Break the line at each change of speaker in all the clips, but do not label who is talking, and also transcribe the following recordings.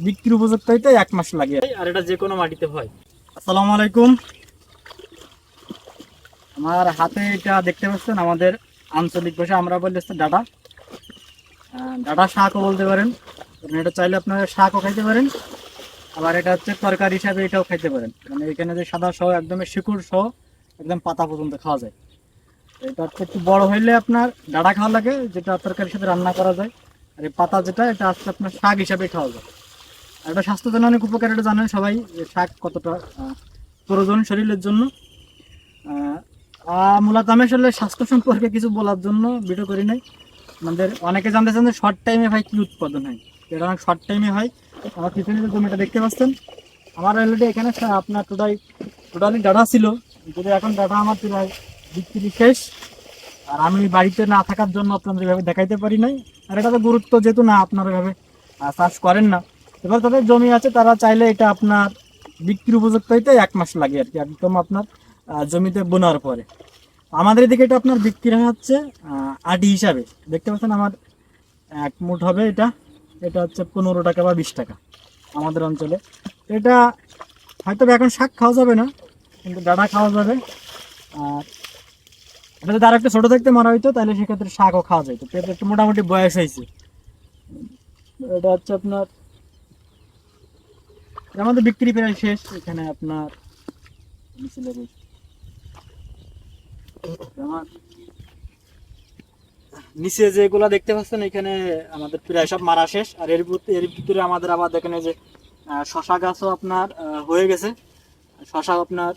বিক্রির উপযুক্ত হইতে 1 মাস লাগে, আর এটা যে কোনো মাটিতে হয়। আসসালামু আলাইকুম। আমার হাতে এটা দেখতে পাচ্ছেন আমাদের আঞ্চলিক ভাষায় আমরা বলি হচ্ছে ডাটা। ডাটা শাকও বলতে পারেন। এটা চাইলে আপনারা শাকও খাইতে পারেন, আবার এটা হচ্ছে তরকারি হিসাবে এটাও খাইতে পারেন। মানে এখানে যে সাদা সহ একদম শিকড় সহ একদম পাতা পর্যন্ত খাওয়া যায়। এটা হচ্ছে একটু বড় হইলে আপনার ডাটা খাওয়া লাগে, যেটা তরকারির সাথে রান্না করা যায়। আর এই পাতা যেটা এটা হচ্ছে আপনার শাক হিসাবে খাওয়া যায়। আর এটা স্বাস্থ্যের জন্য অনেক উপকার, এটা জানেন সবাই যে শাক কতটা প্রয়োজন শরীরের জন্য। মূলত আমি আসলে স্বাস্থ্য সম্পর্কে কিছু বলার জন্য ভিডিও করি নাই। আমাদের অনেকে জানতে চান যে শর্ট টাইমে ভাই কী উৎপাদন হয়। এটা অনেক শর্ট টাইমে হয়। আমার পিছনে যে জমিটা দেখতে পাচ্ছেন, আমার অলরেডি এখানে আপনার টোটালি ডাটা ছিল, যদি এখন ডাটা আমার প্রায় বিক্রি শেষ। আর আমি বাড়িতে না থাকার জন্য আপনাদের এভাবে দেখাইতে পারি নাই। আর এটা তো গুরুত্ব যেহেতু না আপনারা এভাবে চাষ করেন না, এবার তাদের জমি আছে তারা চাইলে এটা আপনার বিক্রির উপযুক্ত হইতে 1 মাস লাগে আর কি, একদম আপনার জমিতে বোনার পরে। আমাদের এদিকে এটা আপনার বিক্রি হচ্ছে আটি হিসাবে। দেখতে পাচ্ছেন আমার 1 মুঠ হবে এটা, এটা হচ্ছে 15 টাকা বা 20 টাকা আমাদের অঞ্চলে। এটা হয়তো এখন শাক খাওয়া যাবে না, কিন্তু ডাঁটা খাওয়া যাবে। আর এটা যদি আর একটু ছোটো থাকতে মারা হইতো তাহলে সেক্ষেত্রে শাকও খাওয়া যেত। পেঁপে একটু মোটামুটি বয়স হয়েছে। এটা হচ্ছে আপনার আমাদের বিক্রি প্রায় শেষ। এখানে আপনার নিচে যেগুলো দেখতে পাচ্ছেন এখানে আমাদের প্রায় সব মারা শেষ। আর এর ভিতরে আমাদের আবার দেখেন যে শশা গাছও আপনার হয়ে গেছে। শশা আপনার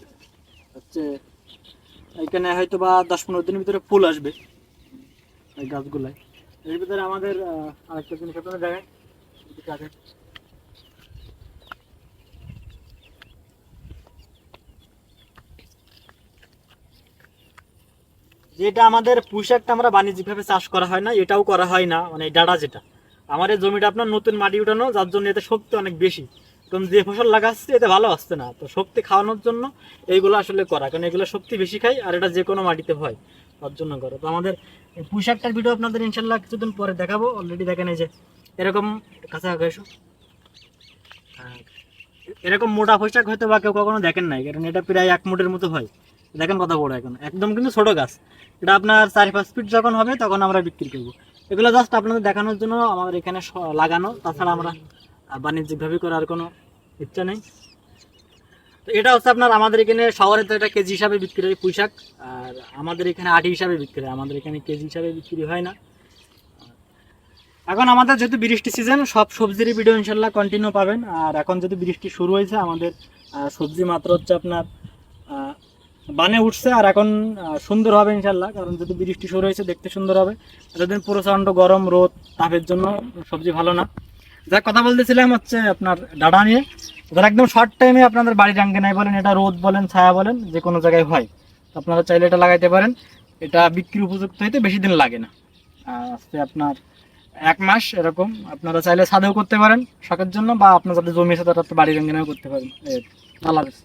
হচ্ছে এখানে হয়তো বা 10-15 দিনের ভিতরে ফুল আসবে এই গাছগুলাই। এর ভিতরে আমাদের আরেকটা জিনিস আপনারা দেখেন, যেটা আমাদের পুঁইশাকটা আমরা বাণিজ্যিকভাবে চাষ করা হয় না, এটাও করা হয় না। মানে ডাঁটা যেটা আমার এই জমিটা আপনার নতুন মাটি উঠানো, যার জন্য এতে শক্তি অনেক বেশি। কারণ যে ফসল লাগাচ্ছে এতে ভালো আসছে না, তো শক্তি খাওয়ানোর জন্য এইগুলো আসলে করা, কারণ এগুলো শক্তি বেশি খায় আর এটা যে কোনো মাটিতে হয়, তার জন্য করা। তো আমাদের পুঁইশাকটার ভিডিও আপনাদের ইনশাল্লাহ কিছুদিন পরে দেখাবো। অলরেডি দেখেন এই যে এরকম কাছাকাছি এরকম মোটা পুঁইশাক হয়তো বা কেউ কখনো দেখেন নাই, কারণ এটা প্রায় 1 মুঠের মতো হয়। দেখেন কত বড়, এখন একদম কিন্তু ছোট গাছ। এটা আপনার 4-5 ফিট যখন হবে তখন আমরা বিক্রি করবো। এগুলো জাস্ট আপনাদের দেখানোর জন্য আমাদের এখানে লাগানো, তাছাড়া আমরা বাণিজ্যিকভাবে করার কোনো ইচ্ছা নেই। তো এটা হচ্ছে আপনার আমাদের এখানে শহরে তো এটা কেজি হিসাবে বিক্রি হয় পুঁইশাক, আর আমাদের এখানে আটি হিসাবে বিক্রি হয়, আমাদের এখানে কেজি হিসাবে বিক্রি হয় না। এখন আমাদের যেহেতু বৃষ্টি সিজন, সব সবজিরই ভিডিও ইনশাল্লাহ কন্টিনিউ পাবেন। আর এখন যদি বৃষ্টি শুরু হয়েছে, আমাদের সবজি মাত্র হচ্ছে আপনার বানে উঠছে, আর এখন সুন্দর হবে ইনশাল্লাহ, কারণ যদি বৃষ্টি শুরু হয়েছে দেখতে সুন্দর হবে। এতদিন প্রচণ্ড গরম রোদ তাপের জন্য সবজি ভালো না। যা কথা বলতেছিলাম হচ্ছে আপনার ডাঁটা নিয়ে, যারা একদম শর্ট টাইমে আপনাদের বাড়ির আঙ্গিনায় বলেন, এটা রোদ বলেন ছায়া বলেন যে কোনো জায়গায় হয়, আপনারা চাইলে এটা লাগাইতে পারেন। এটা বিক্রির উপযুক্ত হইতে বেশি দিন লাগে না, আজকে আপনার 1 মাস এরকম। আপনারা চাইলে ছাদেও করতে পারেন শখের জন্য, বা আপনার যাদের জমি আছে তারা বাড়ির আঙ্গিনাও করতে পারেন। আল্লাহ হাফেজ।